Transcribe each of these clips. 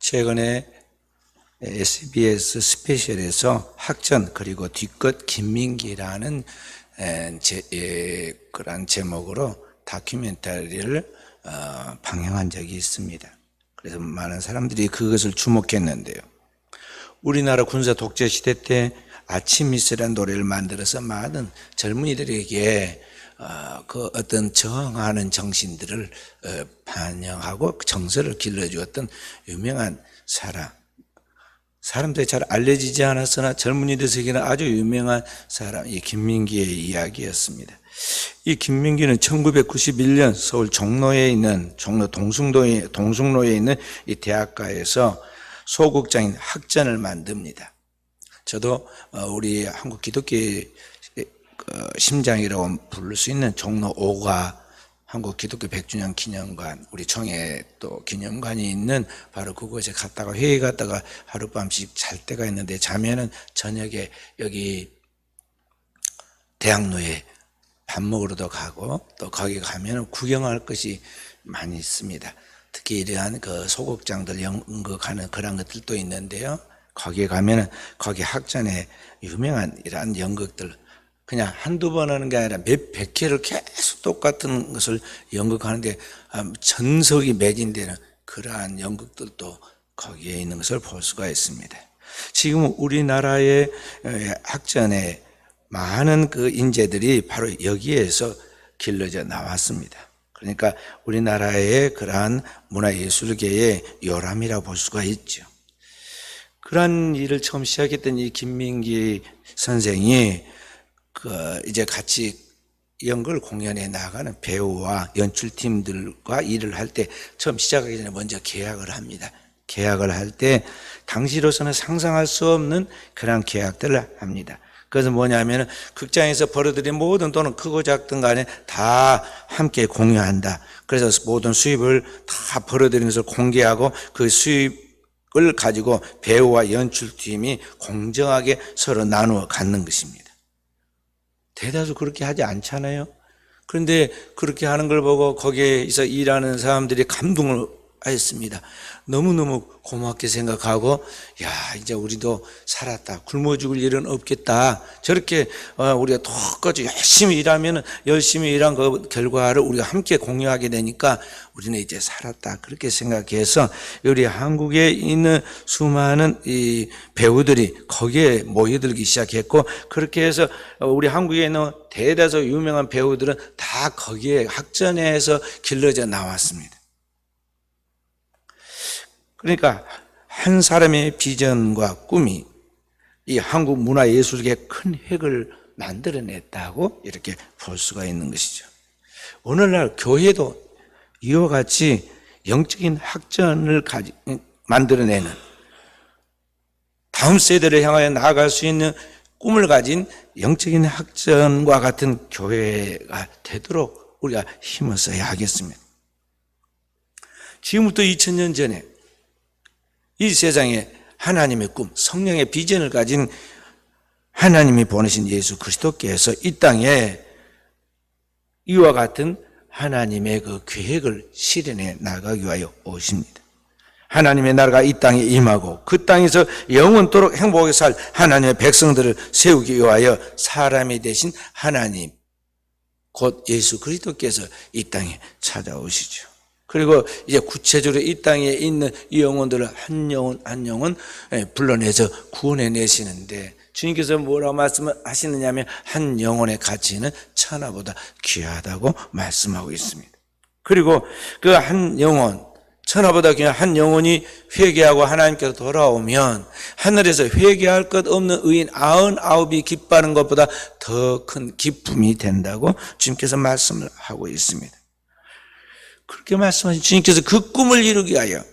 최근에 SBS 스페셜에서 학전 그리고 뒤끝 김민기라는 그런 제목으로 다큐멘터리를 방영한 적이 있습니다. 그래서 많은 사람들이 그것을 주목했는데요. 우리나라 군사 독재 시대 때 아침 미스라는 노래를 만들어서 많은 젊은이들에게 그 어떤 저항하는 정신들을 반영하고 정서를 길러주었던 유명한 사람들이 잘 알려지지 않았으나 젊은이들 세계는 아주 유명한 사람, 이 김민기의 이야기였습니다. 이 김민기는 1991년 서울 종로에 있는 종로 동숭로에 있는 이 대학가에서 소극장인 학전을 만듭니다. 저도 우리 한국 기독교의 심장이라고 부를 수 있는 종로 5가 한국 기독교 100주년 기념관, 우리 청해 또 기념관이 있는 바로 그곳에 갔다가 회의 갔다가 하룻밤씩 잘 때가 있는데, 자면은 저녁에 여기 대학로에 밥 먹으러도 가고 또 거기 가면은 구경할 것이 많이 있습니다. 특히 이러한 그 소극장들 연극하는 그런 것들도 있는데요. 거기에 가면은 거기 학전에 유명한 이러한 연극들 그냥 한두 번 하는 게 아니라 몇백 회를 계속 똑같은 것을 연극하는데 전석이 매진되는 그러한 연극들도 거기에 있는 것을 볼 수가 있습니다. 지금 우리나라의 학전에 많은 그 인재들이 바로 여기에서 길러져 나왔습니다. 그러니까 우리나라의 그러한 문화예술계의 요람이라고 볼 수가 있죠. 그러한 일을 처음 시작했던 이 김민기 선생이 이제 같이 연극 공연에 나가는 배우와 연출팀들과 일을 할 때 처음 시작하기 전에 먼저 계약을 합니다. 계약을 할 때 당시로서는 상상할 수 없는 그런 계약들을 합니다. 그래서 뭐냐면은 극장에서 벌어들인 모든 돈은 크고 작든 간에 다 함께 공유한다. 그래서 모든 수입을 다 벌어들인 것을 공개하고 그 수입을 가지고 배우와 연출팀이 공정하게 서로 나누어 갖는 것입니다. 대다수 그렇게 하지 않잖아요. 그런데 그렇게 하는 걸 보고 거기에서 일하는 사람들이 감동을 하였습니다. 너무너무 고맙게 생각하고, 야, 이제 우리도 살았다. 굶어 죽을 일은 없겠다. 저렇게 우리가 똑같이 열심히 일하면 열심히 일한 그 결과를 우리가 함께 공유하게 되니까 우리는 이제 살았다. 그렇게 생각해서 우리 한국에 있는 수많은 이 배우들이 거기에 모여들기 시작했고, 그렇게 해서 우리 한국에 있는 대다수 유명한 배우들은 다 거기에 학전에서 길러져 나왔습니다. 그러니까 한 사람의 비전과 꿈이 이 한국 문화예술계에 큰 획을 만들어냈다고 이렇게 볼 수가 있는 것이죠. 오늘날 교회도 이와 같이 영적인 학전을 만들어내는, 다음 세대를 향하여 나아갈 수 있는 꿈을 가진 영적인 학전과 같은 교회가 되도록 우리가 힘을 써야 하겠습니다. 지금부터 2000년 전에 이 세상에 하나님의 꿈, 성령의 비전을 가진 하나님이 보내신 예수 그리스도께서 이 땅에 이와 같은 하나님의 그 계획을 실현해 나가기 위하여 오십니다. 하나님의 나라가 이 땅에 임하고 그 땅에서 영원토록 행복하게 살 하나님의 백성들을 세우기 위하여 사람이 되신 하나님, 곧 예수 그리스도께서 이 땅에 찾아오시죠. 그리고 이제 구체적으로 이 땅에 있는 이 영혼들을 한 영혼 한 영혼 불러내서 구원해 내시는데, 주님께서 뭐라고 말씀하시느냐 하면 한 영혼의 가치는 천하보다 귀하다고 말씀하고 있습니다. 그리고 그 한 영혼, 천하보다 귀한 한 영혼이 회개하고 하나님께로 돌아오면 하늘에서 회개할 것 없는 의인 99이 기뻐하는 것보다 더 큰 기쁨이 된다고 주님께서 말씀을 하고 있습니다. 그렇게 말씀하신 주님께서 그 꿈을 이루기 위하여,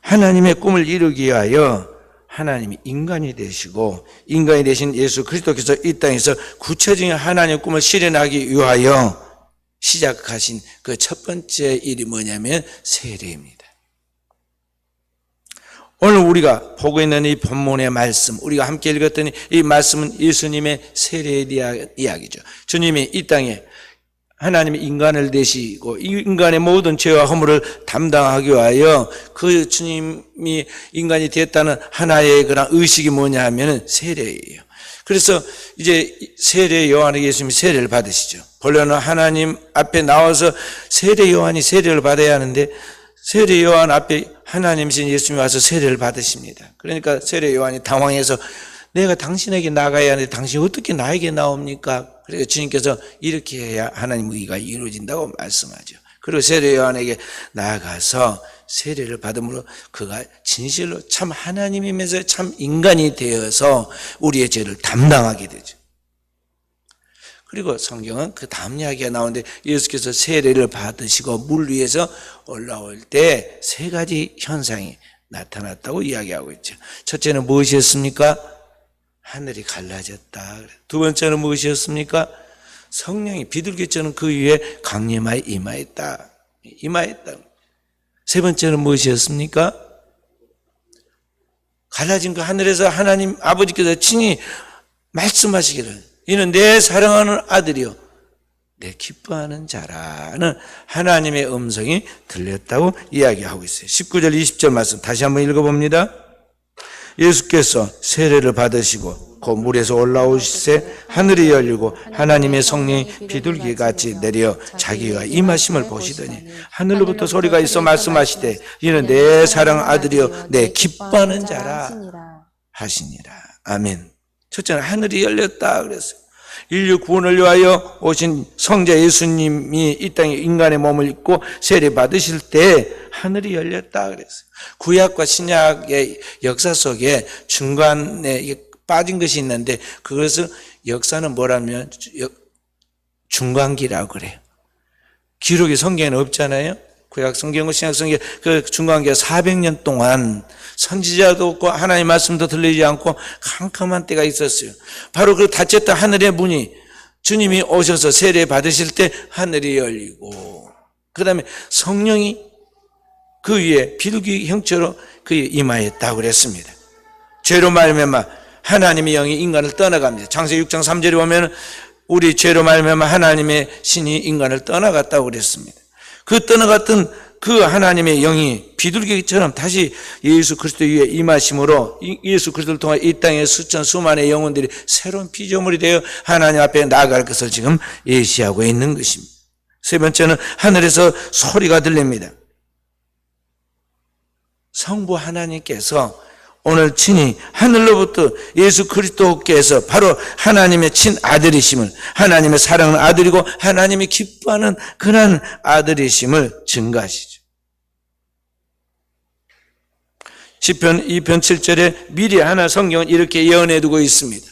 하나님의 꿈을 이루기 위하여 하나님이 인간이 되시고 인간이 되신 예수 그리스도께서 이 땅에서 구체적인 하나님의 꿈을 실현하기 위하여 시작하신 그 첫 번째 일이 뭐냐면 세례입니다. 오늘 우리가 보고 있는 이 본문의 말씀, 우리가 함께 읽었던 이 말씀은 예수님의 세례에 대한 이야기죠. 주님이 이 땅에 하나님이 인간을 되시고 인간의 모든 죄와 허물을 담당하기 위하여 그 주님이 인간이 됐다는 하나의 그런 의식이 뭐냐 하면은 세례예요. 그래서 이제 세례 요한에게 예수님이 세례를 받으시죠. 본래는 하나님 앞에 나와서 세례 요한이 세례를 받아야 하는데 세례 요한 앞에 하나님이신 예수님이 와서 세례를 받으십니다. 그러니까 세례 요한이 당황해서 내가 당신에게 나가야 하는데 당신이 어떻게 나에게 나옵니까? 그래서 주님께서 이렇게 해야 하나님 의가 이루어진다고 말씀하죠. 그리고 세례 요한에게 나아가서 세례를 받음으로 그가 진실로 참 하나님이면서 참 인간이 되어서 우리의 죄를 담당하게 되죠. 그리고 성경은 그 다음 이야기가 나오는데 예수께서 세례를 받으시고 물 위에서 올라올 때 세 가지 현상이 나타났다고 이야기하고 있죠. 첫째는 무엇이었습니까? 하늘이 갈라졌다. 두 번째는 무엇이었습니까? 성령이 비둘기처럼 그 위에 강림하여 임하였다. 세 번째는 무엇이었습니까? 갈라진 그 하늘에서 하나님 아버지께서 친히 말씀하시기를 이는 내 사랑하는 아들이요 내 기뻐하는 자라는 하나님의 음성이 들렸다고 이야기하고 있어요. 19절 20절 말씀 다시 한번 읽어봅니다. 예수께서 세례를 받으시고 그 물에서 올라오시세 하늘이 열리고 하나님의 성령이 비둘기같이 내려 자기가 임하심을 보시더니 하늘로부터 소리가 있어 말씀하시되 이는 내 사랑 아들이요 내 기뻐하는 자라 하시니라. 아멘. 첫째는 하늘이 열렸다 그랬어요. 인류 구원을 위하여 오신 성자 예수님이 이 땅에 인간의 몸을 입고 세례 받으실 때 하늘이 열렸다 그랬어요. 구약과 신약의 역사 속에 중간에 빠진 것이 있는데 그것을 역사는 뭐라면 중간기라고 그래요. 기록이 성경에는 없잖아요. 구약 성경과 신약 성경 그 중간기가 400년 동안 선지자도 없고 하나님의 말씀도 들리지 않고 캄캄한 때가 있었어요. 바로 그 닫혔던 하늘의 문이 주님이 오셔서 세례 받으실 때 하늘이 열리고 그 다음에 성령이 그 위에 비둘기 형체로 그에 임하였다고 그랬습니다. 죄로 말미암아 하나님의 영이 인간을 떠나갑니다. 창세기 6장 3절에 보면 우리 죄로 말미암아 하나님의 신이 인간을 떠나갔다고 그랬습니다. 그 떠나갔던 그 하나님의 영이 비둘기처럼 다시 예수 그리스도 위에 임하심으로 예수 그리스도를 통해 이 땅의 수만의 영혼들이 새로운 피조물이 되어 하나님 앞에 나아갈 것을 지금 예시하고 있는 것입니다. 세 번째는 하늘에서 소리가 들립니다. 성부 하나님께서 오늘 친히 하늘로부터 예수 그리스도께서 바로 하나님의 친아들이심을 하나님의 사랑하는 아들이고 하나님이 기뻐하는 그런 아들이심을 증거하시죠. 시편 2편 7절에 미리 하나 성경은 이렇게 예언해 두고 있습니다.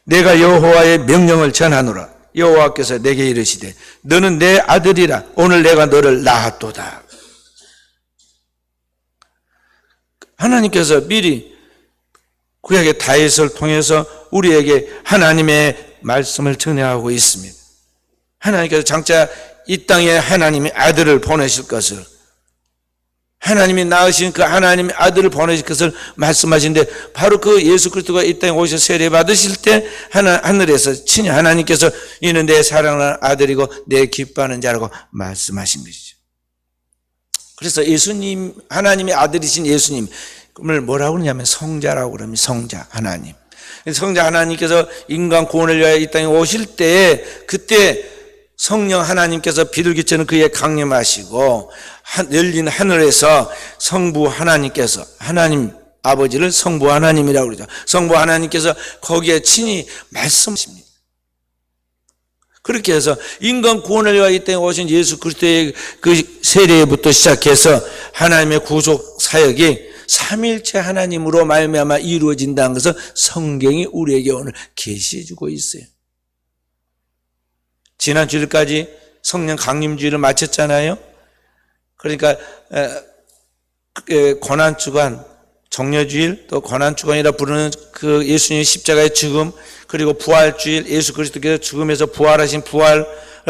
내가 여호와의 명령을 전하노라. 여호와께서 내게 이르시되 너는 내 아들이라 오늘 내가 너를 낳았도다. 하나님께서 미리 구약의 다윗을 통해서 우리에게 하나님의 말씀을 전해하고 있습니다. 하나님께서 장차 이 땅에 하나님의 아들을 보내실 것을 하나님이 낳으신 그 하나님의 아들을 보내실 것을 말씀하신데 바로 그 예수 그리스도가 이 땅에 오셔서 세례 받으실 때 하늘에서 친히 하나님께서 이는 내 사랑하는 아들이고 내 기뻐하는 자라고 말씀하신 것이죠. 그래서 예수님, 하나님의 아들이신 예수님을 뭐라고 그러냐면 성자라고 그럽니다. 성자, 하나님. 성자 하나님께서 인간 구원을 위하여 이 땅에 오실 때 그때 성령 하나님께서 비둘기처럼 그에 강림하시고 열린 하늘에서 성부 하나님께서 하나님 아버지를 성부 하나님이라고 그러죠. 성부 하나님께서 거기에 친히 말씀하십니다. 그렇게 해서 인간 구원을 위하여 이 땅에 오신 예수 그리스도의 그 세례부터 시작해서 하나님의 구속 사역이 삼일체 하나님으로 말미암아 이루어진다는 것을 성경이 우리에게 오늘 계시해 주고 있어요. 지난 주일까지 성령 강림주일을 마쳤잖아요. 그러니까 고난주간, 정려주일 또 고난주간이라 부르는 그 예수님의 십자가의 죽음 그리고 부활주일 예수 그리스도께서 죽음에서 부활하신 부활을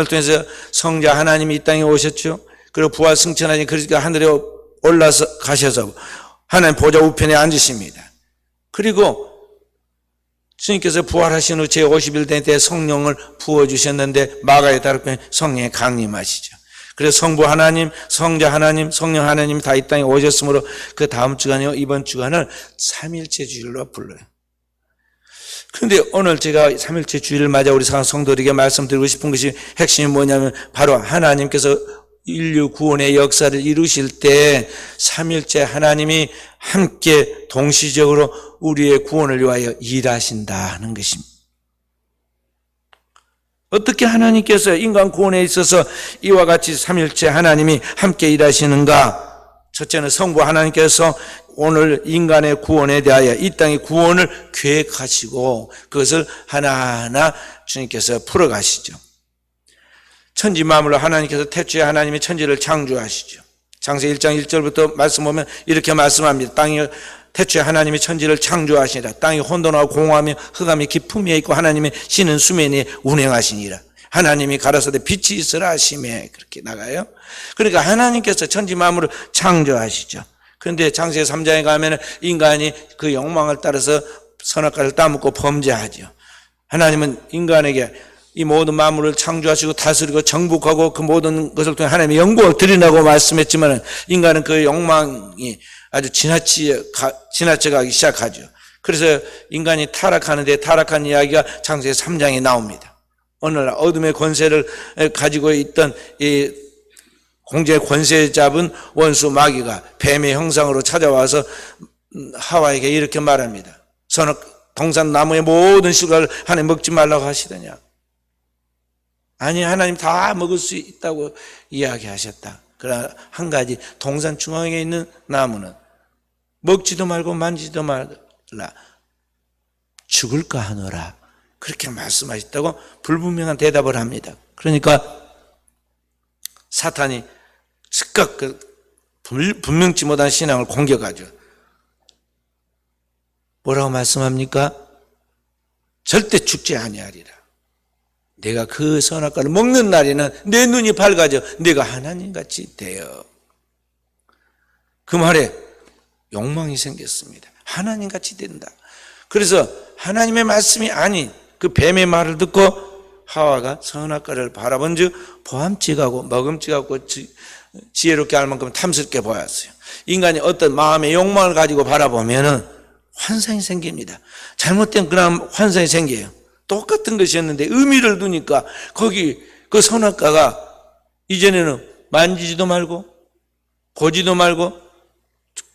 통해서 성자 하나님이 이 땅에 오셨죠. 그리고 부활 승천하신 그리스도가 하늘에 올라서 가셔서 하나님 보좌 우편에 앉으십니다. 그리고 주님께서 부활하신 후 제50일 된 때 성령을 부어주셨는데 마가의 다락방에 성령이 강림하시죠. 그래서 성부 하나님, 성자 하나님, 성령 하나님 다 이 땅에 오셨으므로 그 다음 주간이요, 이번 주간을 삼일체 주일로 불러요. 그런데 오늘 제가 삼일체 주일을 맞아 우리 성도들에게 말씀드리고 싶은 것이 핵심이 뭐냐면 바로 하나님께서 인류 구원의 역사를 이루실 때 삼일째 하나님이 함께 동시적으로 우리의 구원을 위하여 일하신다는 것입니다. 어떻게 하나님께서 인간 구원에 있어서 이와 같이 삼일째 하나님이 함께 일하시는가? 첫째는 성부 하나님께서 오늘 인간의 구원에 대하여 이 땅의 구원을 계획하시고 그것을 하나하나 주님께서 풀어가시죠. 천지 만물로 하나님께서 태초에 하나님이 천지를 창조하시죠. 창세기 1장 1절부터 말씀 보면 이렇게 말씀합니다. 땅이 태초에 하나님이 천지를 창조하시니라. 땅이 혼돈하고 공허하며 흑암이 깊음 위에 있고 하나님의 신은 수면에 운행하시니라. 하나님이 가라사대 빛이 있으라 하시매 그렇게 나가요. 그러니까 하나님께서 천지 만물을 창조하시죠. 그런데 창세기 3장에 가면 인간이 그 욕망을 따라서 선악과를 따먹고 범죄하죠. 하나님은 인간에게 이 모든 만물을 창조하시고 다스리고 정복하고 그 모든 것을 통해 하나님의 영광을 드리라고 말씀했지만 인간은 그 욕망이 아주 지나쳐가기 시작하죠. 그래서 인간이 타락하는데 타락한 이야기가 창세기 3장에 나옵니다. 오늘날 어둠의 권세를 가지고 있던 이 공중의 권세 잡은 원수 마귀가 뱀의 형상으로 찾아와서 하와에게 이렇게 말합니다. 동산 나무의 모든 실과를 하나님 먹지 말라고 하시더냐. 아니 하나님 다 먹을 수 있다고 이야기하셨다. 그러나 한 가지 동산 중앙에 있는 나무는 먹지도 말고 만지지도 말라. 죽을까 하노라. 그렇게 말씀하셨다고 불분명한 대답을 합니다. 그러니까 사탄이 즉각 그 분명치 못한 신앙을 공격하죠. 뭐라고 말씀합니까? 절대 죽지 아니하리라. 내가 그 선악과를 먹는 날에는 내 눈이 밝아져 내가 하나님같이 되어. 그 말에 욕망이 생겼습니다. 하나님같이 된다. 그래서 하나님의 말씀이 아닌 그 뱀의 말을 듣고 하와가 선악과를 바라본 즉 보암직하고 먹음직하고 지혜롭게 할 만큼 탐스럽게 보였어요. 인간이 어떤 마음의 욕망을 가지고 바라보면은 환상이 생깁니다. 잘못된 그런 환상이 생겨요. 똑같은 것이었는데 의미를 두니까 거기 그 선악과가 이전에는 만지지도 말고 보지도 말고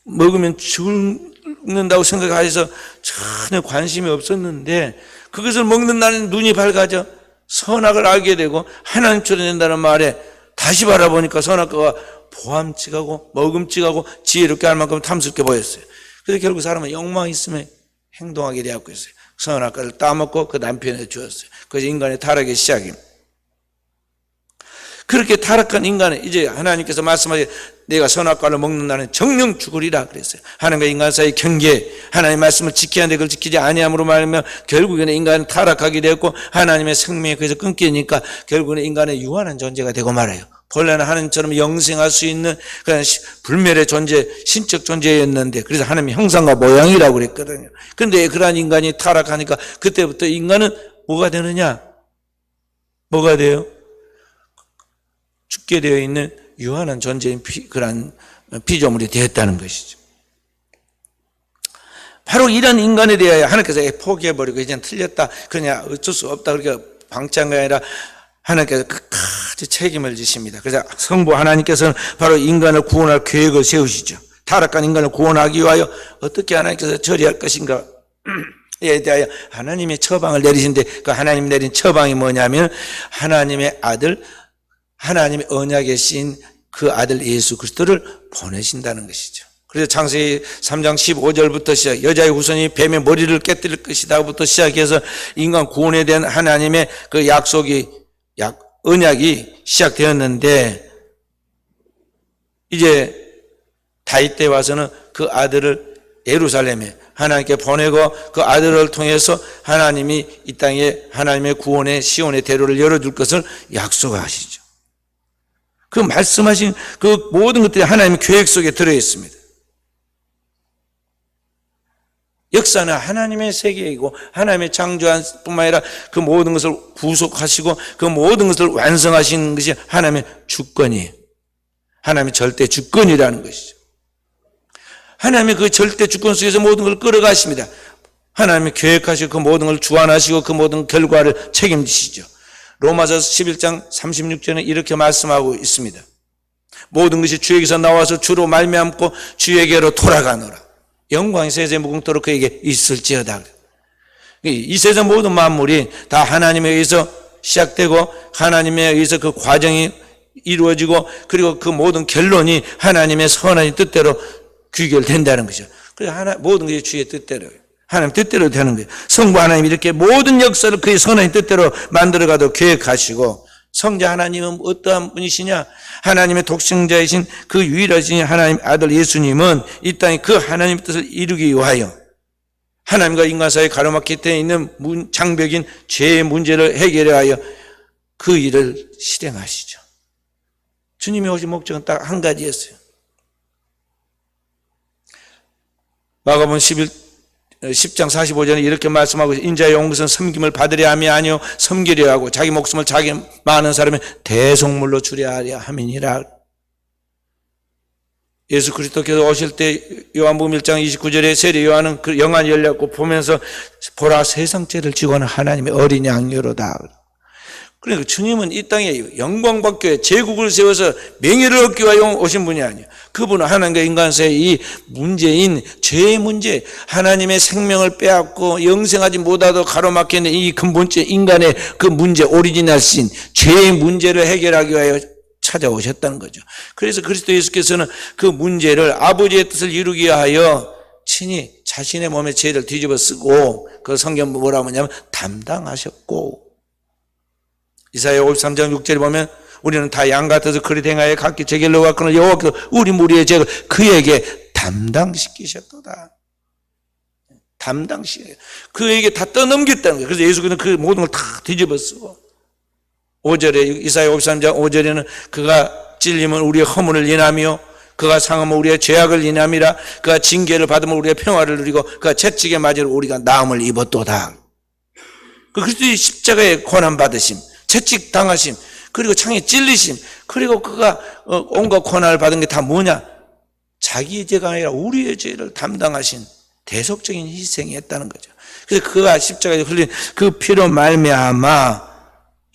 먹으면 죽는다고 생각해서 전혀 관심이 없었는데 그것을 먹는 날에는 눈이 밝아져 선악을 알게 되고 하나님처럼 된다는 말에 다시 바라보니까 선악과가 보암직하고 먹음직하고 지혜롭게 할 만큼 탐스럽게 보였어요. 그래서 결국 사람은 욕망이 있으면 행동하게 되었고 있어요. 선악과를 따먹고 그 남편에 주었어요. 그래서 인간의 타락의 시작입니다. 그렇게 타락한 인간은 이제 하나님께서 말씀하신 내가 선악과를 먹는 날은 정령 죽으리라 그랬어요. 하나님과 인간 사이 경계, 하나님의 말씀을 지켜야 하는데 그걸 지키지 아니함으로 말하면 결국에는 인간은 타락하게 되었고 하나님의 생명이 거기서 끊기니까 결국에는 인간은 유한한 존재가 되고 말아요. 본래는 하나님처럼 영생할 수 있는 그런 불멸의 존재, 신적 존재였는데 그래서 하나님의 형상과 모양이라고 그랬거든요. 그런데 그러한 인간이 타락하니까 그때부터 인간은 뭐가 되느냐? 뭐가 돼요? 죽게 되어 있는 유한한 존재인 그런 피조물이 되었다는 것이죠. 바로 이런 인간에 대하여 하나님께서 포기해버리고 이제는 틀렸다. 그냥 어쩔 수 없다. 그렇게 방치한 게 아니라 하나님께서 끝까지 책임을 지십니다. 그래서 성부 하나님께서는 바로 인간을 구원할 계획을 세우시죠. 타락한 인간을 구원하기 위하여 어떻게 하나님께서 처리할 것인가 에 대하여 하나님의 처방을 내리신데 그 하나님 내린 처방이 뭐냐면 하나님의 아들 하나님의 언약에 씌인 그 아들 예수 그리스도를 보내신다는 것이죠. 그래서 창세기 3장 15절부터 시작 여자의 후손이 뱀의 머리를 깨뜨릴 것이다부터 시작해서 인간 구원에 대한 하나님의 그 언약이 시작되었는데 이제 다윗 때 와서는 그 아들을 예루살렘에 하나님께 보내고 그 아들을 통해서 하나님이 이 땅에 하나님의 구원의 시온의 대로를 열어줄 것을 약속하시죠. 그 말씀하신 그 모든 것들이 하나님의 계획 속에 들어있습니다. 역사는 하나님의 세계이고 하나님의 창조한 뿐만 아니라 그 모든 것을 구속하시고 그 모든 것을 완성하시는 것이 하나님의 주권이에요. 하나님의 절대 주권이라는 것이죠. 하나님의 그 절대 주권 속에서 모든 걸 끌어가십니다. 하나님이 계획하시고 그 모든 걸 주관하시고 그 모든 결과를 책임지시죠. 로마서 11장 36절에 이렇게 말씀하고 있습니다. 모든 것이 주에게서 나와서 주로 말미암고 주에게로 돌아가노라. 영광이 세세 무궁토록 그에게 있을지어다. 이 세상 모든 만물이 다 하나님에 의해서 시작되고 하나님에 의해서 그 과정이 이루어지고 그리고 그 모든 결론이 하나님의 선한 뜻대로 귀결된다는 거죠. 그래서 모든 것이 주의 뜻대로 하나님 뜻대로 되는 거예요. 성부 하나님이 이렇게 모든 역사를 그의 선한 뜻대로 만들어가도 계획하시고, 성자 하나님은 어떠한 분이시냐? 하나님의 독생자이신 그 유일하신 하나님 아들 예수님은 이 땅에 그 하나님의 뜻을 이루기 위하여 하나님과 인간 사이에 가로막혀 있는 장벽인 죄의 문제를 해결해 하여 그 일을 실행하시죠. 주님이 오신 목적은 딱 한 가지였어요. 마가복음 10장 45절에 이렇게 말씀하고, 인자의 온 것은 섬김을 받으려 함이 아니요 섬기려 하고 자기 목숨을 자기 많은 사람의 대속물로 주려 하려 함이니라. 예수 그리스도께서 오실 때 요한복음 1장 29절에 세례 요한은 그 영안이 열렸고 보면서 보라 세상 죄를 지고 하는 하나님의 어린 양이로다. 그러니까 주님은 이 땅에 영광 받기 위해 제국을 세워서 명예를 얻기 위해 오신 분이 아니에요. 그분은 하나님과 인간 사이의 이 문제인 죄의 문제, 하나님의 생명을 빼앗고 영생하지 못하도록 가로막히는 이 근본적 인간의 그 문제, 오리지널 신, 죄의 문제를 해결하기 위하여 찾아오셨다는 거죠. 그래서 그리스도 예수께서는 그 문제를 아버지의 뜻을 이루기 위하여 친히 자신의 몸의 죄를 뒤집어 쓰고, 그 성경 뭐라고 하냐면 담당하셨고, 이사야 53장 6절에 보면 우리는 다 양 같아서 그리 행하여 각기 제 길로 갔거늘 여호와께서 우리 무리의 죄를 그에게 담당시키셨도다. 담당시켜요. 그에게 다 떠넘겼다는 거예요. 그래서 예수께서는 그 모든 걸 다 뒤집어 쓰고, 5절에 이사야 53장 5절에는 그가 찔리면 우리의 허물을 인하며 그가 상하면 우리의 죄악을 인함이라. 그가 징계를 받으면 우리의 평화를 누리고 그가 채찍에 맞으러 우리가 나음을 입었도다. 그 그리스도의 십자가의 고난 받으심, 채찍 당하심, 그리고 창에 찔리심, 그리고 그가 온갖 고난을 받은 게 다 뭐냐? 자기의 죄가 아니라 우리의 죄를 담당하신 대속적인 희생이 했다는 거죠. 그래서 그가 십자가에 흘린 그 피로 말미암아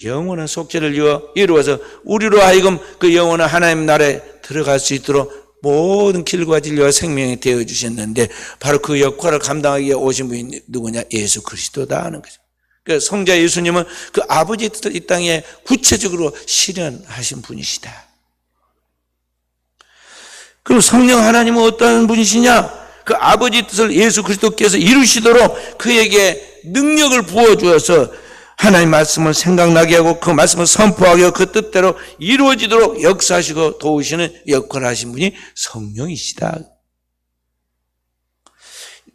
영원한 속죄를 이루어서 우리로 하여금 그 영원한 하나님 나라에 들어갈 수 있도록 모든 길과 진리와 생명이 되어 주셨는데, 바로 그 역할을 감당하기 위해 오신 분이 누구냐? 예수 그리스도다 하는 거죠. 그러니까 성자 예수님은 그 아버지의 뜻을 이 땅에 구체적으로 실현하신 분이시다. 그럼 성령 하나님은 어떤 분이시냐? 그 아버지의 뜻을 예수 그리스도께서 이루시도록 그에게 능력을 부어주어서 하나님 말씀을 생각나게 하고 그 말씀을 선포하게 하고 그 뜻대로 이루어지도록 역사하시고 도우시는 역할을 하신 분이 성령이시다.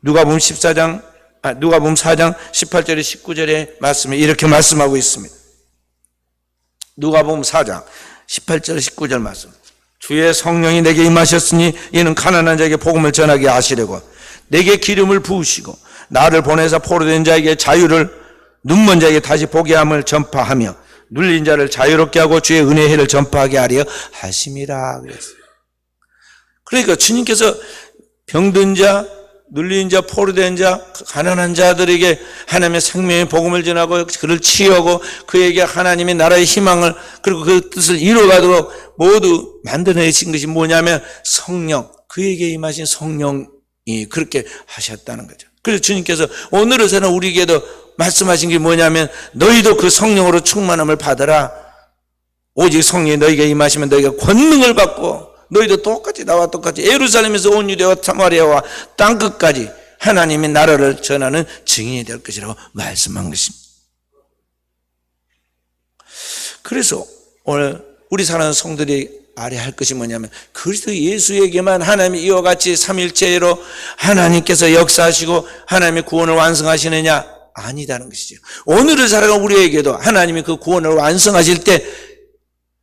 누가복음 4장 18절에 19절에 말씀에 이렇게 말씀하고 있습니다. 누가복음 4장 18절 19절 말씀. 주의 성령이 내게 임하셨으니 이는 가난한 자에게 복음을 전하게 하시려고 내게 기름을 부으시고 나를 보내사 포로된 자에게 자유를, 눈먼 자에게 다시 보게 함을 전파하며 눌린 자를 자유롭게 하고 주의 은혜의 해를 전파하게 하려 하심이라 그랬어요. 그러니까 주님께서 병든 자, 눌린 자, 포로된 자, 가난한 자들에게 하나님의 생명의 복음을 전하고 그를 치유하고 그에게 하나님의 나라의 희망을, 그리고 그 뜻을 이루어가도록 모두 만들어내신 것이 뭐냐면 성령, 그에게 임하신 성령이 그렇게 하셨다는 거죠. 그래서 주님께서 오늘에서는 우리에게도 말씀하신 게 뭐냐면 너희도 그 성령으로 충만함을 받아라. 오직 성령이 너희에게 임하시면 너희가 권능을 받고 너희도 똑같이 나와 똑같이 예루살렘에서 온 유대와 사마리아와 땅끝까지 하나님의 나라를 전하는 증인이 될 것이라고 말씀한 것입니다. 그래서 오늘 우리 사랑하는 성도들이 알아야 할 것이 뭐냐면 그리스도 예수에게만 하나님이 이와 같이 삼일체로 하나님께서 역사하시고 하나님의 구원을 완성하시느냐? 아니다는 것이죠. 오늘을 살아가는 우리에게도 하나님이 그 구원을 완성하실 때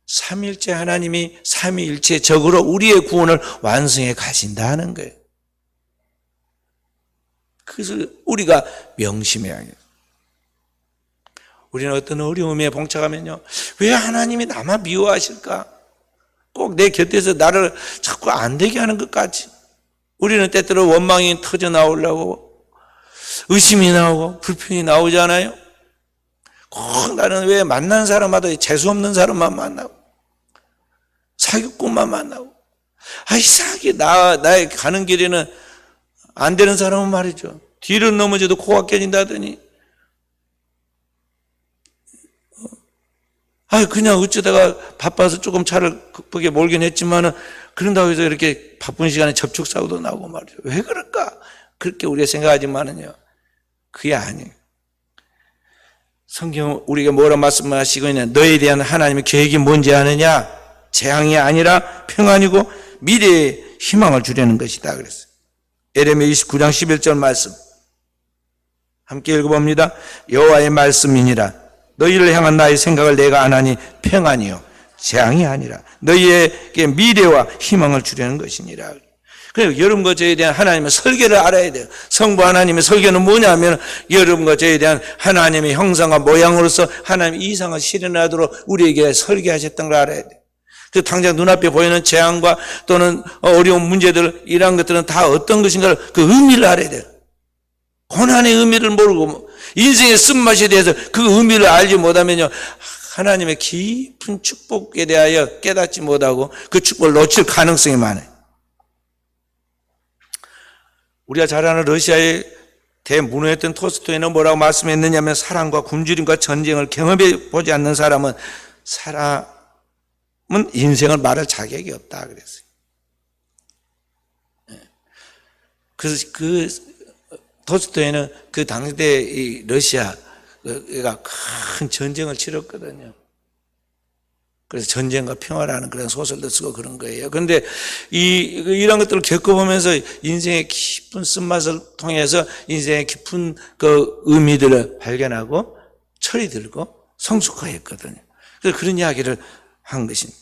삼일체 하나님이 삼위일체적으로 우리의 구원을 완성해 가신다는 거예요. 그것을 우리가 명심해야 해요. 우리는 어떤 어려움에 봉착하면요, 왜 하나님이 나만 미워하실까? 꼭 내 곁에서 나를 자꾸 안 되게 하는 것 같지. 우리는 때때로 원망이 터져 나오려고 의심이 나오고 불평이 나오잖아요. 꼭 나는 왜 만난 사람마다 재수없는 사람만 만나고 사기꾼만 만나고, 이상하게 나의 가는 길에는 안 되는 사람은 말이죠, 뒤를 넘어져도 코가 깨진다더니 그냥 어쩌다가 바빠서 조금 차를 급하게 몰긴 했지만은 그런다고 해서 이렇게 바쁜 시간에 접촉사고도 나고 말이죠. 왜 그럴까? 그렇게 우리가 생각하지만은요, 그게 아니에요. 성경 우리가 뭐라 말씀하시고 있냐? 너에 대한 하나님의 계획이 뭔지 아느냐? 재앙이 아니라 평안이고 미래의 희망을 주려는 것이다 그랬어요. 에레미야 29장 11절 말씀 함께 읽어봅니다. 여호와의 말씀이니라. 너희를 향한 나의 생각을 내가 아나니 평안이요 재앙이 아니라 너희에게 미래와 희망을 주려는 것이니라. 그래서 여러분과 저에 대한 하나님의 설계를 알아야 돼요. 성부 하나님의 설계는 뭐냐면, 여러분과 저에 대한 하나님의 형상과 모양으로서 하나님의 이상을 실현하도록 우리에게 설계하셨던 걸 알아야 돼요. 그 당장 눈앞에 보이는 재앙과 또는 어려운 문제들, 이러한 것들은 다 어떤 것인가를, 그 의미를 알아야 돼요. 고난의 의미를 모르고 인생의 쓴맛에 대해서 그 의미를 알지 못하면요, 하나님의 깊은 축복에 대하여 깨닫지 못하고 그 축복을 놓칠 가능성이 많아요. 우리가 잘 아는 러시아의 대문호였던 톨스토이는 뭐라고 말씀했느냐면, 사랑과 굶주림과 전쟁을 경험해 보지 않는 사람은 인생을 말할 자격이 없다 그랬어요. 그래서 그 톨스토이는 그 당대 이 러시아가 큰 전쟁을 치렀거든요. 그래서 전쟁과 평화라는 그런 소설도 쓰고 그런 거예요. 그런데 이런 것들을 겪어보면서 인생의 깊은 쓴맛을 통해서 인생의 깊은 그 의미들을 발견하고 철이 들고 성숙화했거든요. 그래서 그런 이야기를 한 것입니다.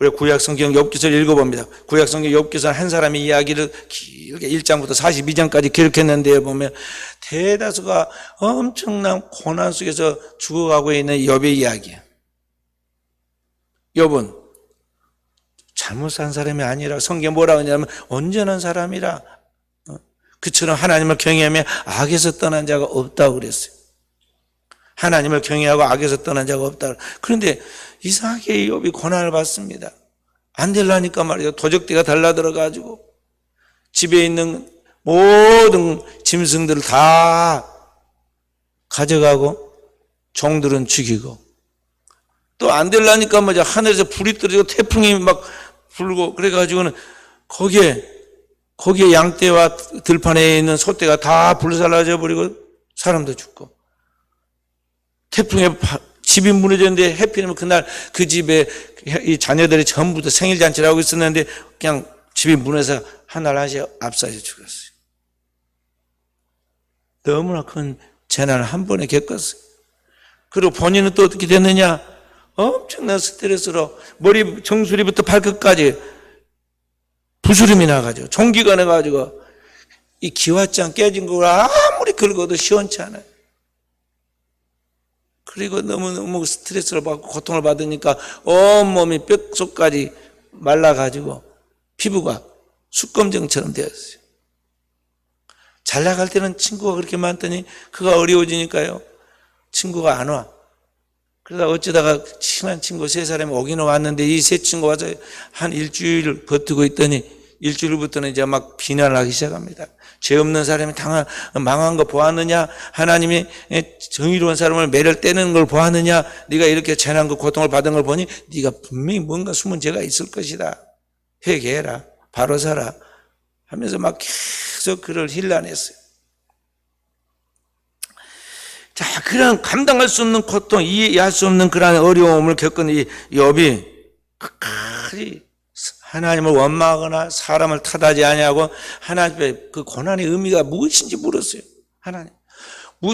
우리 구약성경 욥기서를 읽어봅니다. 구약성경 욥기서는 한 사람의 이야기를 길게 1장부터 42장까지 기록했는데 보면 대다수가 엄청난 고난 속에서 죽어가고 있는 욥의 이야기예요. 욥은 잘못 산 사람이 아니라, 성경에 뭐라고 하냐면 온전한 사람이라, 그처럼 하나님을 경외하며 악에서 떠난 자가 없다고 그랬어요. 하나님을 경외하고 악에서 떠난 자가 없다. 그런데 이상하게 욥이 고난을 받습니다. 안 되려니까 말이죠, 도적대가 달라들어가지고 집에 있는 모든 짐승들을 다 가져가고 종들은 죽이고, 또 안 되려니까 뭐죠, 하늘에서 불이 떨어지고 태풍이 막 불고 그래가지고는 거기에 양떼와 들판에 있는 소떼가 다 불살라져 버리고 사람도 죽고, 태풍에 집이 무너졌는데 해피면 그날 그 집에 이 자녀들이 전부 다 생일잔치를 하고 있었는데 그냥 집이 무너져서 하늘나라에 압사해서 죽었어요. 너무나 큰 재난을 한 번에 겪었어요. 그리고 본인은 또 어떻게 됐느냐? 엄청난 스트레스로 머리 정수리부터 발끝까지 부스름이 나가지고 종기가 나가지고 이 기왓장 깨진 걸 아무리 긁어도 시원치 않아요. 그리고 너무너무 스트레스를 받고 고통을 받으니까 온몸이 뼛속까지 말라가지고 피부가 숯검정처럼 되었어요. 잘 나갈 때는 친구가 그렇게 많더니 그가 어려워지니까요, 친구가 안 와. 그러다 어쩌다가 친한 친구 3사람이 오기는 왔는데 이 3친구 와서 한 일주일 버티고 있더니 일주일부터는 이제 막 비난을 하기 시작합니다. 죄 없는 사람이 망한 거 보았느냐? 하나님이 정의로운 사람을 매를 떼는 걸 보았느냐? 네가 이렇게 재난과 고통을 받은 걸 보니 네가 분명히 뭔가 숨은 죄가 있을 것이다. 회개해라. 바로 살아. 하면서 막 계속 그를 힐난했어요. 자, 그런 감당할 수 없는 고통, 이해할 수 없는 그런 어려움을 겪은 이 욥이 끝까지 하나님을 원망하거나 사람을 탓하지 아니하고 하나님의 그 고난의 의미가 무엇인지 물었어요. 하나님,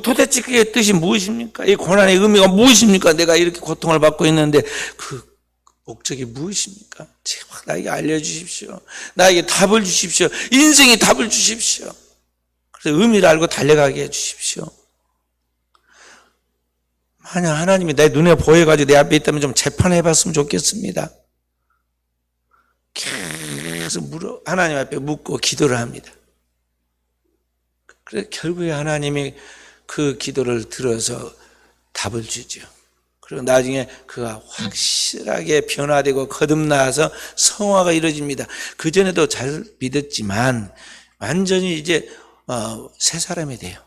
도대체 그의 뜻이 무엇입니까? 이 고난의 의미가 무엇입니까? 내가 이렇게 고통을 받고 있는데 그 목적이 무엇입니까? 제발 나에게 알려주십시오. 나에게 답을 주십시오. 인생의 답을 주십시오. 그래서 의미를 알고 달려가게 해주십시오. 만약 하나님이 내 눈에 보여가지고 내 앞에 있다면 좀 재판해봤으면 좋겠습니다. 계속 하나님 앞에 묻고 기도를 합니다. 그래서 결국에 하나님이 그 기도를 들어서 답을 주죠. 그리고 나중에 그가 확실하게 변화되고 거듭나서 성화가 이루어집니다. 그전에도 잘 믿었지만 완전히 이제 새 사람이 돼요.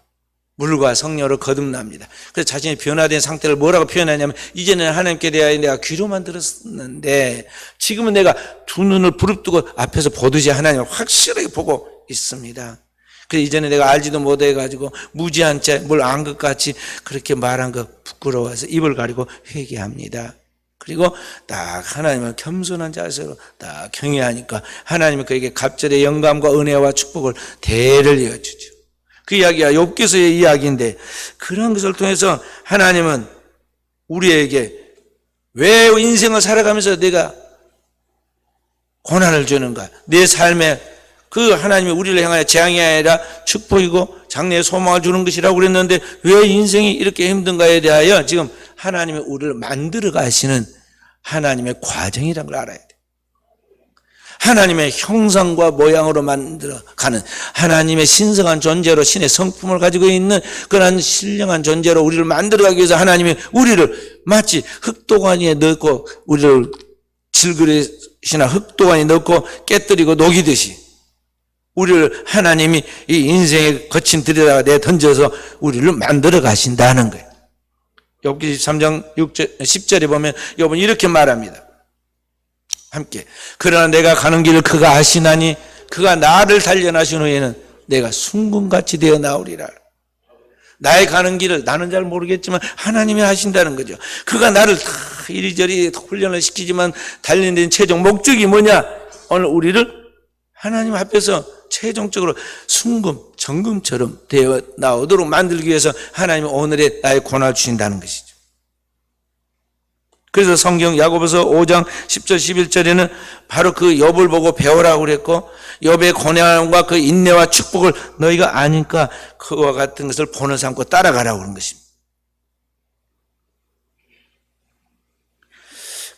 물과 성령으로 거듭납니다. 그래서 자신이 변화된 상태를 뭐라고 표현하냐면, 이제는 하나님께 대하여 내가 귀로만 들었는데 지금은 내가 두 눈을 부릅뜨고 앞에서 보듯이 하나님을 확실하게 보고 있습니다. 그래서 이전에 내가 알지도 못해가지고 무지한 채 뭘 안 것 같이 그렇게 말한 거 부끄러워서 입을 가리고 회개합니다. 그리고 딱 하나님을 겸손한 자세로 딱 경외하니까 하나님은 그에게 갑절의 영감과 은혜와 축복을 대를 이어주죠. 그 이야기가 욥기서의 이야기인데, 그런 것을 통해서 하나님은 우리에게 왜 인생을 살아가면서 내가 고난을 주는가, 내 삶에 그 하나님이 우리를 향하여 재앙이 아니라 축복이고 장래의 소망을 주는 것이라고 그랬는데 왜 인생이 이렇게 힘든가에 대하여 지금 하나님이 우리를 만들어 가시는 하나님의 과정이라는 걸 알아야 돼요. 하나님의 형상과 모양으로 만들어 가는, 하나님의 신성한 존재로 신의 성품을 가지고 있는 그런 신령한 존재로 우리를 만들어가기 위해서 하나님이 우리를 마치 흙도가니에 넣고 우리를 질그릇이나 흙도가니에 넣고 깨뜨리고 녹이듯이 우리를 하나님이 이 인생의 거친 들여다가 내 던져서 우리를 만들어 가신다는 거예요. 욥기 13장 6절, 10절에 보면 욥은 이렇게 말합니다. 함께, 그러나 내가 가는 길을 그가 아시나니 그가 나를 단련하신 후에는 내가 순금같이 되어 나오리라. 나의 가는 길을 나는 잘 모르겠지만 하나님이 하신다는 거죠. 그가 나를 다 이리저리 훈련을 시키지만 단련된 최종 목적이 뭐냐? 오늘 우리를 하나님 앞에서 최종적으로 순금, 정금처럼 되어 나오도록 만들기 위해서 하나님이 오늘의 나의 고난을 주신다는 것이죠. 그래서 성경 야고보서 5장 10절 11절에는 바로 그 욥을 보고 배우라고 그랬고, 욥의 고난과 그 인내와 축복을 너희가 아니까 그와 같은 것을 본을 삼고 따라가라고 그런 것입니다.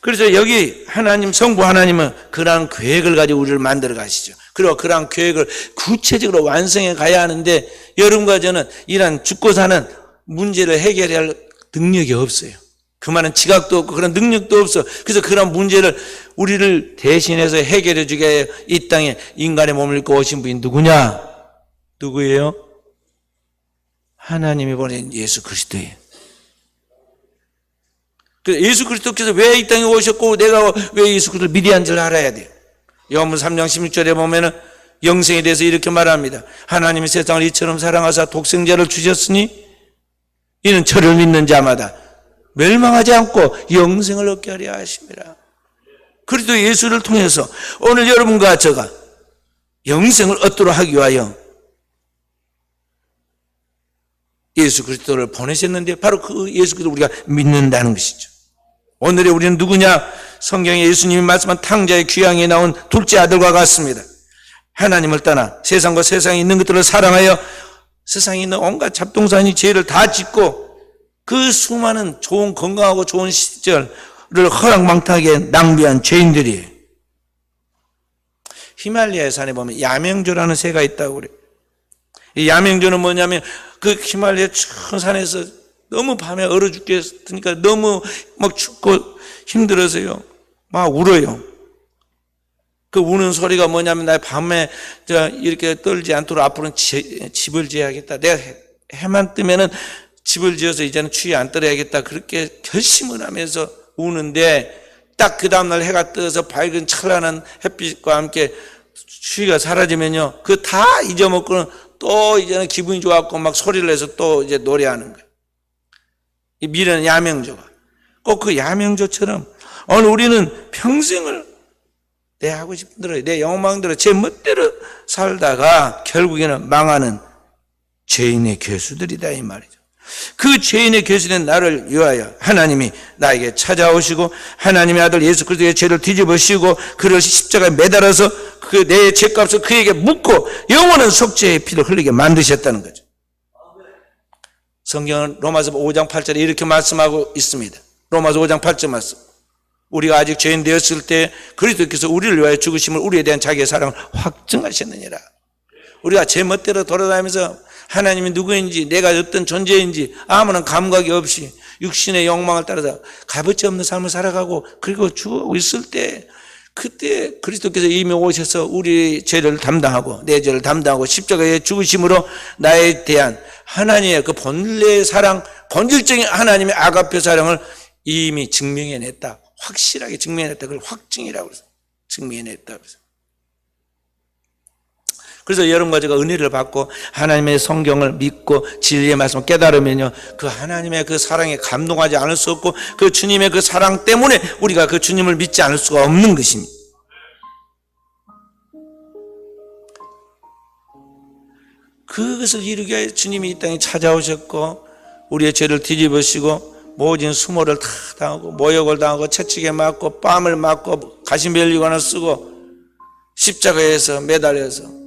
그래서 여기 하나님, 성부 하나님은 그러한 계획을 가지고 우리를 만들어 가시죠. 그리고 그러한 계획을 구체적으로 완성해 가야 하는데, 여러분과 저는 이런 죽고 사는 문제를 해결할 능력이 없어요. 그만한 지각도 없고 그런 능력도 없어. 그래서 그런 문제를 우리를 대신해서 해결해 주게 해요. 이 땅에 인간의 몸을 입고 오신 분이 누구냐? 누구예요? 하나님이 보낸 예수 그리스도예요. 예수 그리스도께서 왜 이 땅에 오셨고 내가 왜 예수 그리스도를 미리 한 줄 알아야 돼요. 요한복음 3장 16절에 보면은 영생에 대해서 이렇게 말합니다. 하나님이 세상을 이처럼 사랑하사 독생자를 주셨으니 이는 저를 믿는 자마다 멸망하지 않고 영생을 얻게 하려 하심이라. 그리스도 예수를 통해서 오늘 여러분과 저가 영생을 얻도록 하기 위하여 예수 그리스도를 보내셨는데 바로 그 예수 그리스도를 우리가 믿는다는 것이죠. 오늘의 우리는 누구냐? 성경에 예수님이 말씀한 탕자의 귀향에 나온 둘째 아들과 같습니다. 하나님을 떠나 세상과 세상에 있는 것들을 사랑하여 세상에 있는 온갖 잡동사니 죄를 다 짓고 그 수많은 좋은 건강하고 좋은 시절을 허랑방탕하게 낭비한 죄인들이에요. 히말라야 산에 보면 야명조라는 새가 있다고 그래요. 이 야명조는 뭐냐면 그 히말라야 큰 산에서 너무 밤에 얼어 죽겠으니까 너무 막 춥고 힘들어서요. 막 울어요. 그 우는 소리가 뭐냐면 나 밤에 이렇게 떨지 않도록 앞으로는 집을 지어야겠다. 내가 해만 뜨면은 집을 지어서 이제는 추위 안 떨어야겠다. 그렇게 결심을 하면서 우는데 딱 그 다음날 해가 떠서 밝은 찬란한 햇빛과 함께 추위가 사라지면요. 그 다 잊어먹고는 또 이제는 기분이 좋았고 막 소리를 내서 또 이제 노래하는 거예요. 이 미래는 야명조가. 꼭 그 야명조처럼 오늘 우리는 평생을 내 하고 싶은 대로 내 욕망대로 제 멋대로 살다가 결국에는 망하는 죄인의 괴수들이다 이 말이죠. 그 죄인의 교수된 나를 위하여 하나님이 나에게 찾아오시고 하나님의 아들 예수 그리스도의 죄를 뒤집으시고 그를 십자가에 매달아서 그 내 죄값을 그에게 묻고 영원한 속죄의 피를 흘리게 만드셨다는 거죠. 성경은 로마서 5장 8절에 이렇게 말씀하고 있습니다. 로마서 5장 8절 말씀. 우리가 아직 죄인 되었을 때 그리스도께서 우리를 위하여 죽으심을 우리에 대한 자기의 사랑을 확증하셨느니라. 우리가 제멋대로 돌아다니면서 하나님이 누구인지 내가 어떤 존재인지 아무런 감각이 없이 육신의 욕망을 따라서 값어치 없는 삶을 살아가고 그리고 죽어 있을 때 그때 그리스도께서 이미 오셔서 우리 죄를 담당하고 내 죄를 담당하고 십자가의 죽으심으로 나에 대한 하나님의 그 본래의 사랑, 본질적인 하나님의 아가페 사랑을 이미 증명해냈다. 확실하게 증명해냈다. 그걸 확증이라고 해서 증명해냈다. 그래서 여러분과 제가 은혜를 받고 하나님의 성경을 믿고 진리의 말씀을 깨달으면요, 그 하나님의 그 사랑에 감동하지 않을 수 없고 그 주님의 그 사랑 때문에 우리가 그 주님을 믿지 않을 수가 없는 것입니다. 그것을 이루기 위해 주님이 이 땅에 찾아오셨고 우리의 죄를 뒤집으시고 모진 수모를 다 당하고 모욕을 당하고 채찍에 맞고 뺨을 맞고 가시멜리관을 쓰고 십자가에서 매달려서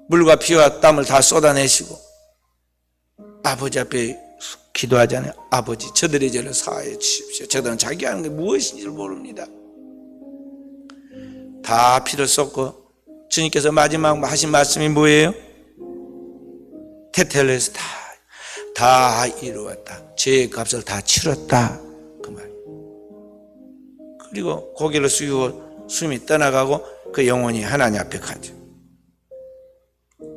물과 피와 땀을 다 쏟아내시고 아버지 앞에 기도하잖아요. 아버지, 저들의 죄를 사하여 주십시오. 저들은 자기 하는 게 무엇인지를 모릅니다. 다 피를 쏟고 주님께서 마지막 하신 말씀이 뭐예요? 테텔레스 다 이루었다. 죄의 값을 다 치렀다. 그 말. 그리고 고개를 숙이고 숨이 떠나가고 그 영혼이 하나님 앞에 가죠.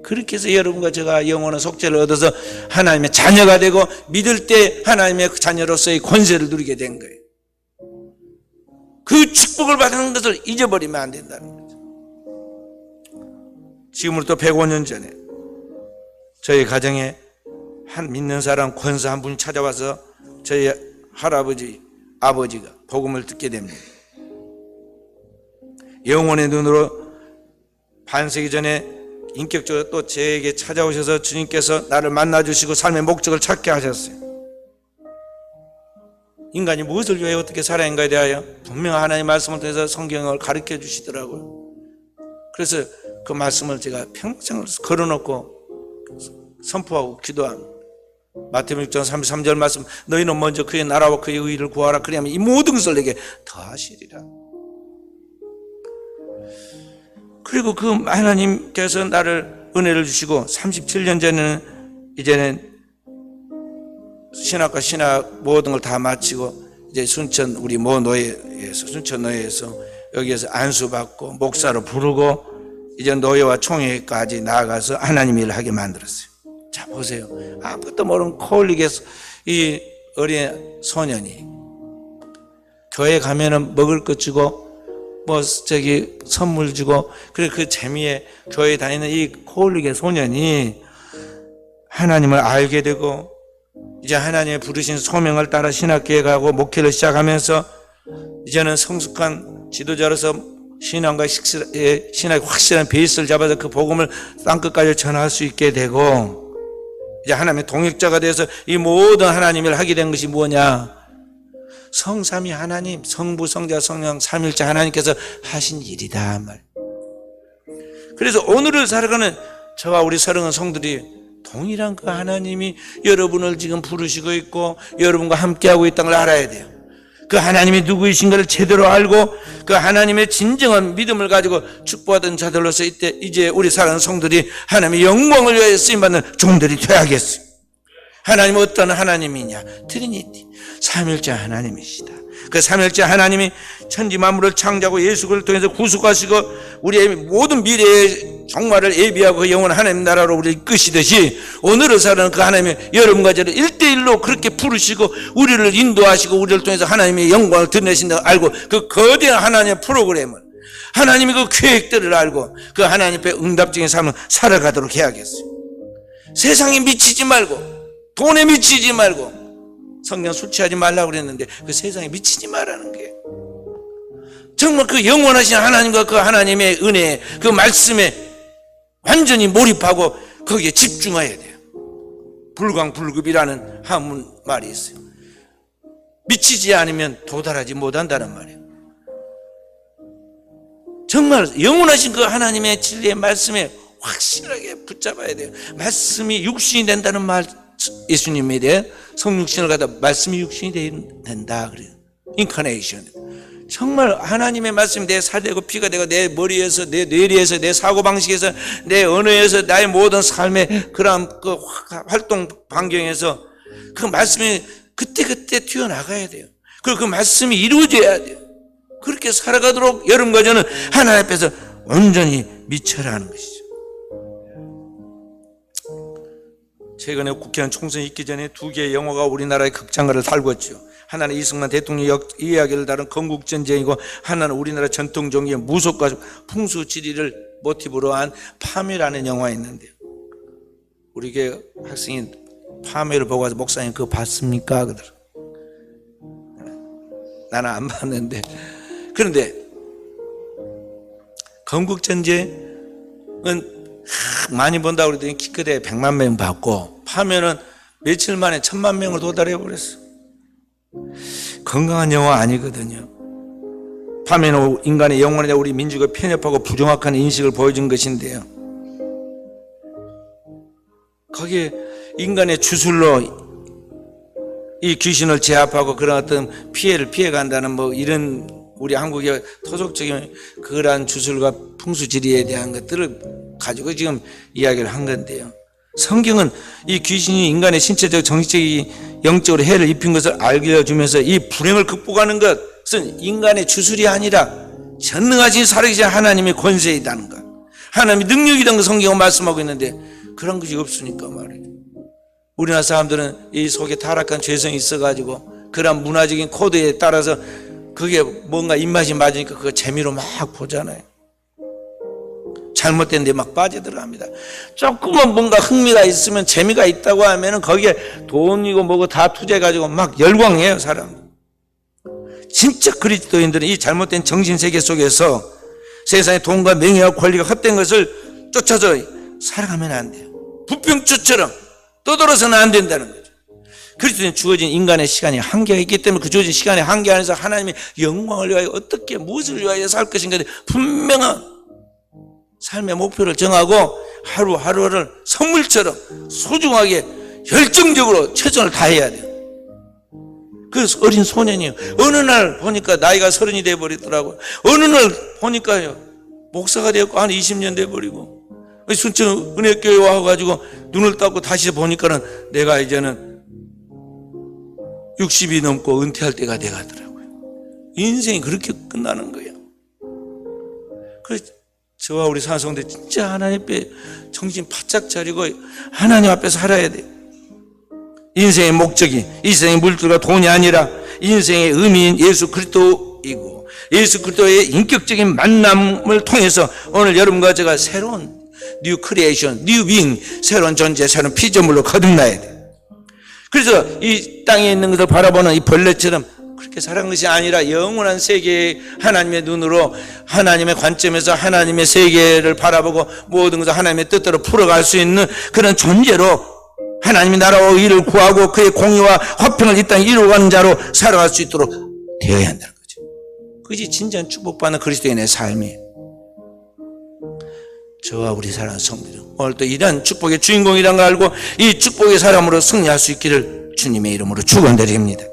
그렇게 해서 여러분과 제가 영원한 속죄를 얻어서 하나님의 자녀가 되고 믿을 때 하나님의 자녀로서의 권세를 누리게 된 거예요. 그 축복을 받는 것을 잊어버리면 안 된다는 거죠. 지금으로부터 105년 전에 저희 가정에 한 믿는 사람 권사 한 분이 찾아와서 저희 할아버지, 아버지가 복음을 듣게 됩니다. 영혼의 눈으로 반세기 전에 인격적으로 또 저에게 찾아오셔서 주님께서 나를 만나주시고 삶의 목적을 찾게 하셨어요. 인간이 무엇을 위해 어떻게 살아야인가에 대하여 분명 하나님의 말씀을 통해서 성경을 가르쳐 주시더라고요. 그래서 그 말씀을 제가 평생을 걸어놓고 선포하고 기도합니다. 마태복음 6장 33절 말씀, 너희는 먼저 그의 나라와 그의 의를 구하라. 그리하면 이 모든 것을 내게 더하시리라. 그리고 그 하나님께서 나를 은혜를 주시고 37년 전에는 이제는 신학과 신학 모든 걸 다 마치고 이제 순천 우리 모 노예에서 순천 노예에서 여기에서 안수받고 목사로 부르고 이제 노예와 총회까지 나아가서 하나님 일을 하게 만들었어요. 자 보세요. 아무것도 모르는 코올릭에서 이 어린 소년이 교회 가면은 먹을 것 주고 뭐 저기 선물 주고 그래 그 재미에 교회 다니는 이 코올릭의 소년이 하나님을 알게 되고 이제 하나님의 부르신 소명을 따라 신학교에 가고 목회를 시작하면서 이제는 성숙한 지도자로서 신앙과 신학의 확실한 베이스를 잡아서 그 복음을 땅끝까지 전할 수 있게 되고 이제 하나님의 동역자가 돼서 이 모든 하나님 일을 하게 된 것이 뭐냐? 성삼위 하나님, 성부, 성자, 성령, 삼일째 하나님께서 하신 일이다 말. 그래서 오늘을 살아가는 저와 우리 사랑하는 성들이 동일한 그 하나님이 여러분을 지금 부르시고 있고 여러분과 함께하고 있다는 걸 알아야 돼요. 그 하나님이 누구이신가를 제대로 알고 그 하나님의 진정한 믿음을 가지고 축복받은 자들로서 이제 우리 사랑하는 성들이 하나님의 영광을 위하여 쓰임받는 종들이 되어야겠어요. 하나님은 어떤 하나님이냐? 트리니티, 삼일째 하나님이시다. 그 삼일째 하나님이 천지 만물을 창조하고 예수 그리스도를 통해서 구속하시고 우리의 모든 미래의 종말을 예비하고 그 영원한 하나님 나라로 우리를 이끄시듯이 오늘을 살아가는 그 하나님의 여러분과 저를 1대1로 그렇게 부르시고 우리를 인도하시고 우리를 통해서 하나님의 영광을 드러내신다고 알고 그 거대한 하나님의 프로그램을 하나님의 그 계획들을 알고 그 하나님의 응답적인 삶을 살아가도록 해야겠어요. 세상에 미치지 말고 돈에 미치지 말고 성경 술 취하지 말라고 그랬는데 그 세상에 미치지 말라는 게 정말 그 영원하신 하나님과 그 하나님의 은혜 그 말씀에 완전히 몰입하고 거기에 집중해야 돼요. 불광불급이라는 한문 말이 있어요. 미치지 않으면 도달하지 못한다는 말이에요. 정말 영원하신 그 하나님의 진리의 말씀에 확실하게 붙잡아야 돼요. 말씀이 육신이 된다는 말, 예수님에 대해 성육신을 갖다 말씀이 육신이 된다 그래요. 인카네이션. 정말 하나님의 말씀이 내 살되고 피가 되고 내 머리에서, 내 뇌리에서, 내 사고방식에서, 내 언어에서, 나의 모든 삶의 그런 그 활동 반경에서 그 말씀이 그때그때 튀어나가야 돼요. 그리고 그 말씀이 이루어져야 돼요. 그렇게 살아가도록 여러분과 저는 하나님 앞에서 온전히 미쳐라 하는 것이죠. 최근에 국회의원 총선이 있기 전에 두 개의 영화가 우리나라의 극장가를 달궜죠. 하나는 이승만 대통령 이야기를 다룬 건국전쟁이고, 하나는 우리나라 전통종교의 무속과 풍수지리를 모티브로 한 파묘라는 영화가 있는데요. 우리 교회 학생이 파묘를 보고 와서 목사님 그거 봤습니까? 그러더라. 나는 안 봤는데. 그런데 건국전쟁은 많이 본다고 그러더니 기껏해 100만 명 봤고, 파묘는 며칠 만에 1000만 명을 도달해 버렸어. 건강한 영화 아니거든요. 파묘는 인간의 영혼에 우리 민족의 편협하고 부정확한 인식을 보여준 것인데요, 거기에 인간의 주술로 이 귀신을 제압하고 그런 어떤 피해를 피해간다는 뭐 이런 우리 한국의 토속적인 그러한 주술과 풍수지리에 대한 것들을 가지고 지금 이야기를 한 건데요, 성경은 이 귀신이 인간의 신체적, 정신적인, 영적으로 해를 입힌 것을 알려주면서 이 불행을 극복하는 것은 인간의 주술이 아니라 전능하신 살아계신 하나님의 권세이다는 것, 하나님의 능력이라는 걸 성경은 말씀하고 있는데 그런 것이 없으니까 말이에요. 우리나라 사람들은 이 속에 타락한 죄성이 있어가지고 그런 문화적인 코드에 따라서 그게 뭔가 입맛이 맞으니까 그거 재미로 막 보잖아요. 잘못된 데 막 빠져들어갑니다. 조금만 뭔가 흥미가 있으면, 재미가 있다고 하면은 거기에 돈이고 뭐고 다 투자해가지고 막 열광해요, 사람. 진짜 그리스도인들은 이 잘못된 정신세계 속에서 세상의 돈과 명예와 권리가 헛된 것을 쫓아서 살아가면 안 돼요. 부평초처럼 떠돌아서는 안 된다는 거죠. 그리스도인 주어진 인간의 시간이 한계가 있기 때문에 그 주어진 시간의 한계 안에서 하나님의 영광을 위하여 어떻게 무엇을 위하여 살 것인가에 분명한 삶의 목표를 정하고 하루하루를 선물처럼 소중하게 열정적으로 최선을 다해야 돼요. 그 어린 소년이요, 어느 날 보니까 나이가 30이 돼버리더라고요. 어느 날 보니까요 목사가 되었고 한 20년 돼버리고, 순천 은혜교회 와가지고 눈을 닦고 다시 보니까는 내가 이제는 60이 넘고 은퇴할 때가 돼가더라고요. 인생이 그렇게 끝나는 거예요. 그래서 저와 우리 산성대 진짜 하나님 앞에 정신 바짝 차리고 하나님 앞에 살아야 돼요. 인생의 목적이 인생의 물질과 돈이 아니라 인생의 의미인 예수 그리스도이고, 예수 그리스도의 인격적인 만남을 통해서 오늘 여러분과 제가 새로운 뉴 크리에이션, 뉴 빙, 새로운 존재, 새로운 피조물로 거듭나야 돼요. 그래서 이 땅에 있는 것을 바라보는 이 벌레처럼 그렇게 살아간 것이 아니라 영원한 세계의 하나님의 눈으로, 하나님의 관점에서 하나님의 세계를 바라보고 모든 것을 하나님의 뜻대로 풀어갈 수 있는 그런 존재로 하나님의 나라와 의를 구하고 그의 공의와 화평을 이 땅에 이루어가는 자로 살아갈 수 있도록 되어야 한다는 거죠. 그것이 진정한 축복받는 그리스도인의 삶이에요. 저와 우리 사랑하는 성도들, 오늘 또 이런 축복의 주인공이라는 걸 알고 이 축복의 사람으로 승리할 수 있기를 주님의 이름으로 축원드립니다.